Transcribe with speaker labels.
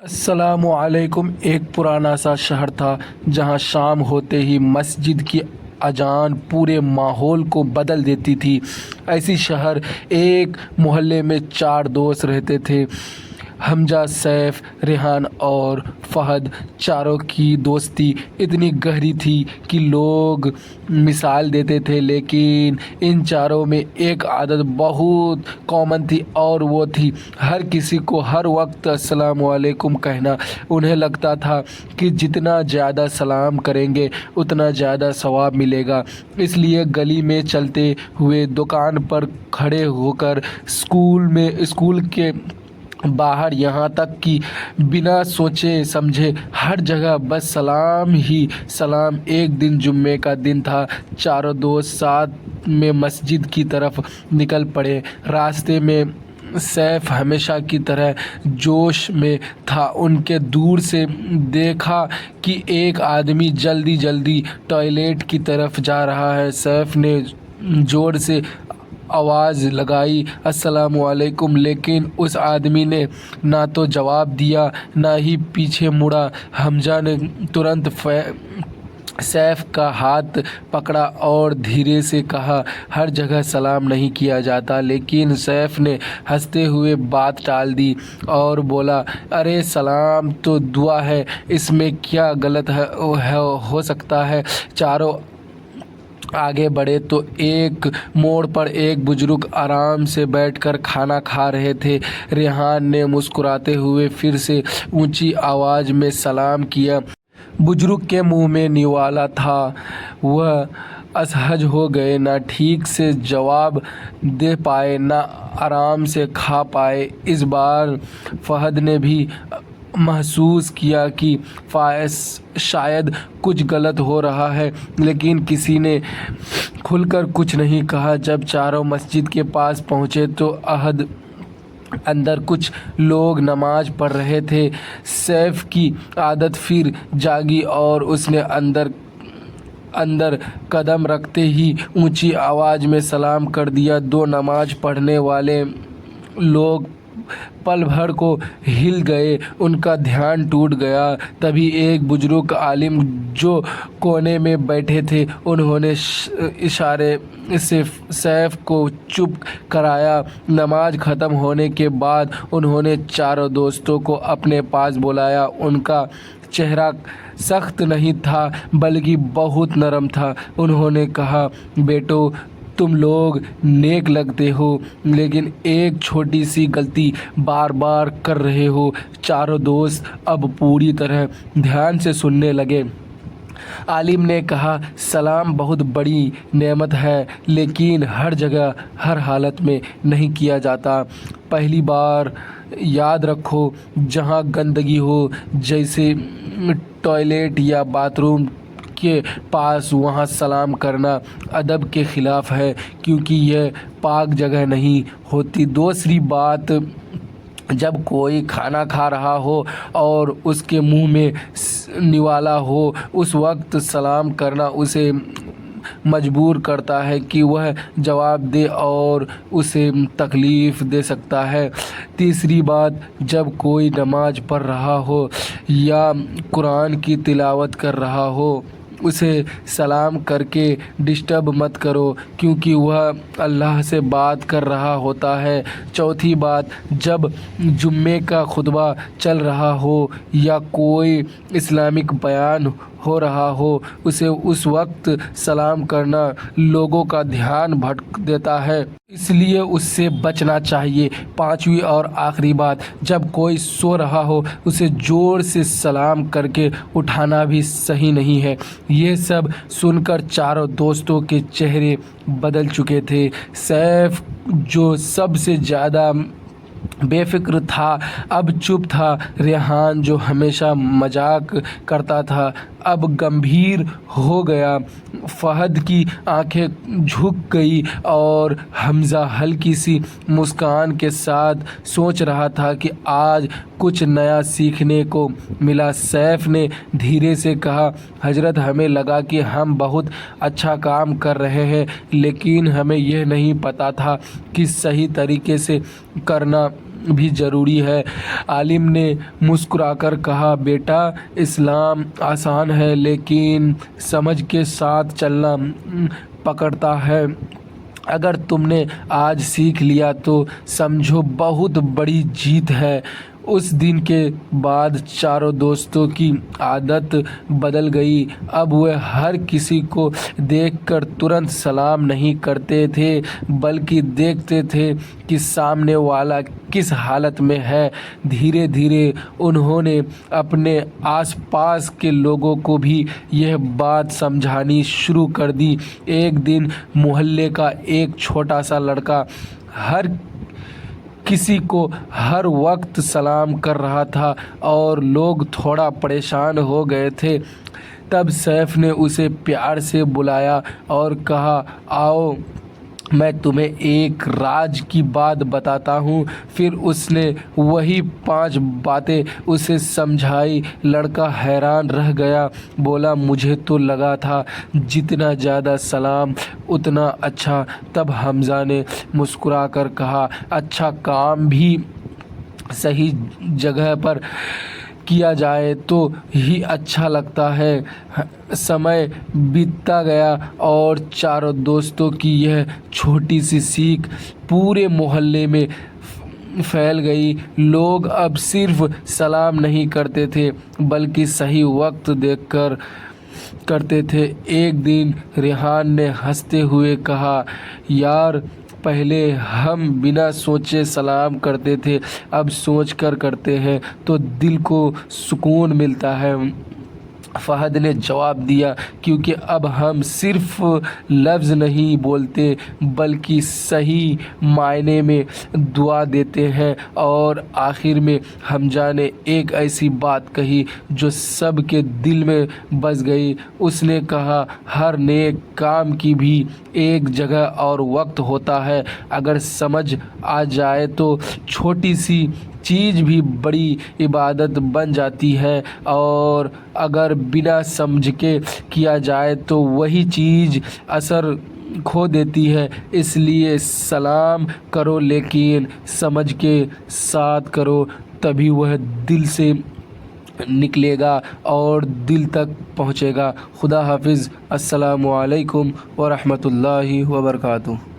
Speaker 1: السلام علیکم۔ ایک پرانا سا شہر تھا جہاں شام ہوتے ہی مسجد کی اذان پورے ماحول کو بدل دیتی تھی۔ اسی شہر ایک محلے میں 4 دوست رہتے تھے، حمزہ، سیف، ریحان اور فہد۔ چاروں کی دوستی اتنی گہری تھی کہ لوگ مثال دیتے تھے، لیکن ان چاروں میں ایک عادت بہت کامن تھی اور وہ تھی ہر کسی کو ہر وقت السلام علیکم کہنا۔ انہیں لگتا تھا کہ جتنا زیادہ سلام کریں گے اتنا زیادہ ثواب ملے گا، اس لیے گلی میں چلتے ہوئے، دکان پر کھڑے ہو کر، اسکول کے باہر، یہاں تک کہ بنا سوچے سمجھے ہر جگہ بس سلام ہی سلام۔ ایک دن جمعے کا دن تھا، چاروں دوست ساتھ میں مسجد کی طرف نکل پڑے۔ راستے میں سیف ہمیشہ کی طرح جوش میں تھا۔ ان نے دور سے دیکھا کہ ایک آدمی جلدی ٹوائلٹ کی طرف جا رہا ہے۔ سیف نے زور سے آواز لگائی، السلام علیکم، لیکن اس آدمی نے نہ تو جواب دیا نہ ہی پیچھے مڑا۔ حمزہ نے ترنت سیف کا ہاتھ پکڑا اور دھیرے سے کہا، ہر جگہ سلام نہیں کیا جاتا۔ لیکن سیف نے ہنستے ہوئے بات ٹال دی اور بولا، ارے سلام تو دعا ہے، اس میں کیا غلط ہو سکتا ہے۔ چاروں آگے بڑھے تو ایک موڑ پر ایک بزرگ آرام سے بیٹھ کر کھانا کھا رہے تھے۔ ریحان نے مسکراتے ہوئے پھر سے اونچی آواز میں سلام کیا۔ بزرگ کے منہ میں نوالا تھا، وہ اسہج ہو گئے، نہ ٹھیک سے جواب دے پائے نہ آرام سے کھا پائے۔ اس بار فہد نے بھی محسوس کیا کہ شاید کچھ غلط ہو رہا ہے، لیکن کسی نے کھل کر کچھ نہیں کہا۔ جب چاروں مسجد کے پاس پہنچے تو اندر کچھ لوگ نماز پڑھ رہے تھے۔ سیف کی عادت پھر جاگی اور اس نے اندر قدم رکھتے ہی اونچی آواز میں سلام کر دیا۔ 2 نماز پڑھنے والے لوگ پل بھر کو ہل گئے، ان کا دھیان ٹوٹ گیا۔ تبھی ایک بزرگ عالم جو کونے میں بیٹھے تھے، انہوں نے اشارے سے سیف کو چپ کرایا۔ نماز ختم ہونے کے بعد انہوں نے چاروں دوستوں کو اپنے پاس بلایا۔ ان کا چہرہ سخت نہیں تھا بلکہ بہت نرم تھا۔ انہوں نے کہا، بیٹو، تم لوگ نیک لگتے ہو، لیکن ایک چھوٹی سی غلطی بار بار کر رہے ہو۔ چاروں دوست اب پوری طرح دھیان سے سننے لگے۔ عالم نے کہا، سلام بہت بڑی نعمت ہے، لیکن ہر جگہ ہر حالت میں نہیں کیا جاتا۔ پہلی بار یاد رکھو، جہاں گندگی ہو، جیسے ٹوائلٹ یا باتھ روم کے پاس، وہاں سلام کرنا ادب کے خلاف ہے، کیونکہ یہ پاک جگہ نہیں ہوتی۔ دوسری بات، جب کوئی کھانا کھا رہا ہو اور اس کے منہ میں نوالا ہو، اس وقت سلام کرنا اسے مجبور کرتا ہے کہ وہ جواب دے اور اسے تکلیف دے سکتا ہے۔ تیسری بات، جب کوئی نماز پڑھ رہا ہو یا قرآن کی تلاوت کر رہا ہو، اسے سلام کر کے ڈسٹرب مت کرو، کیونکہ وہ اللہ سے بات کر رہا ہوتا ہے۔ چوتھی بات، جب جمعے کا خطبہ چل رہا ہو یا کوئی اسلامک بیان ہو رہا ہو، اس وقت سلام کرنا لوگوں کا دھیان بھٹک دیتا ہے، اس لیے اس سے بچنا چاہیے۔ پانچویں اور آخری بات، جب کوئی سو رہا ہو اسے زور سے سلام کر کے اٹھانا بھی صحیح نہیں ہے۔ یہ سب سن کر چاروں دوستوں کے چہرے بدل چکے تھے۔ سیف، جو سب سے زیادہ بے فکر تھا، اب چپ تھا۔ ریحان، جو ہمیشہ مذاق کرتا تھا، اب گمبھیر ہو گیا۔ فہد کی آنکھیں جھک گئی اور حمزہ ہلکی سی مسکان کے ساتھ سوچ رہا تھا کہ آج کچھ نیا سیکھنے کو ملا۔ سیف نے دھیرے سے کہا، حضرت، ہمیں لگا کہ ہم بہت اچھا کام کر رہے ہیں، لیکن ہمیں یہ نہیں پتا تھا کہ صحیح طریقے سے کرنا بھی ضروری ہے۔ عالم نے مسکرا کر کہا، بیٹا اسلام آسان ہے لیکن سمجھ کے ساتھ چلنا پکڑتا ہے۔ اگر تم نے آج سیکھ لیا تو سمجھو بہت بڑی جیت ہے۔ اس دن کے بعد چاروں دوستوں کی عادت بدل گئی۔ اب وہ ہر کسی کو دیکھ کر ترنت سلام نہیں کرتے تھے بلکہ دیکھتے تھے کہ سامنے والا کس حالت میں ہے۔ دھیرے دھیرے انہوں نے اپنے آس پاس کے لوگوں کو بھی یہ بات سمجھانی شروع کر دی۔ ایک دن محلے کا ایک چھوٹا سا لڑکا ہر کسی کو ہر وقت سلام کر رہا تھا اور لوگ تھوڑا پریشان ہو گئے تھے۔ تب سیف نے اسے پیار سے بلایا اور کہا، آؤ میں تمہیں ایک راز کی بات بتاتا ہوں۔ پھر اس نے وہی 5 باتیں اسے سمجھائی۔ لڑکا حیران رہ گیا، بولا مجھے تو لگا تھا جتنا زیادہ سلام اتنا اچھا۔ تب حمزہ نے مسکرا کر کہا، اچھا کام بھی صحیح جگہ پر کیا جائے تو ہی اچھا لگتا ہے۔ سمے بیتتا گیا اور چاروں دوستوں کی یہ چھوٹی سی سیکھ پورے محلے میں پھیل گئی۔ لوگ اب صرف سلام نہیں کرتے تھے بلکہ صحیح وقت دیکھ کر کرتے تھے۔ ایک دن ریحان نے ہنستے ہوئے کہا، یار پہلے ہم بنا سوچے سلام کرتے تھے، اب سوچ کر کرتے ہیں تو دل کو سکون ملتا ہے۔ فہد نے جواب دیا، کیونکہ اب ہم صرف لفظ نہیں بولتے بلکہ صحیح معنی میں دعا دیتے ہیں۔ اور آخر میں حمزہ نے ایک ایسی بات کہی جو سب کے دل میں بس گئی۔ اس نے کہا، ہر نیک کام کی بھی ایک جگہ اور وقت ہوتا ہے۔ اگر سمجھ آ جائے تو چھوٹی سی چیز بھی بڑی عبادت بن جاتی ہے، اور اگر بنا سمجھ کے کیا جائے تو وہی چیز اثر کھو دیتی ہے۔ اس لیے سلام کرو لیکن سمجھ کے ساتھ کرو، تبھی وہ دل سے نکلے گا اور دل تک پہنچے گا۔ خدا حافظ۔ السلام علیکم ورحمۃ اللہ وبرکاتہ۔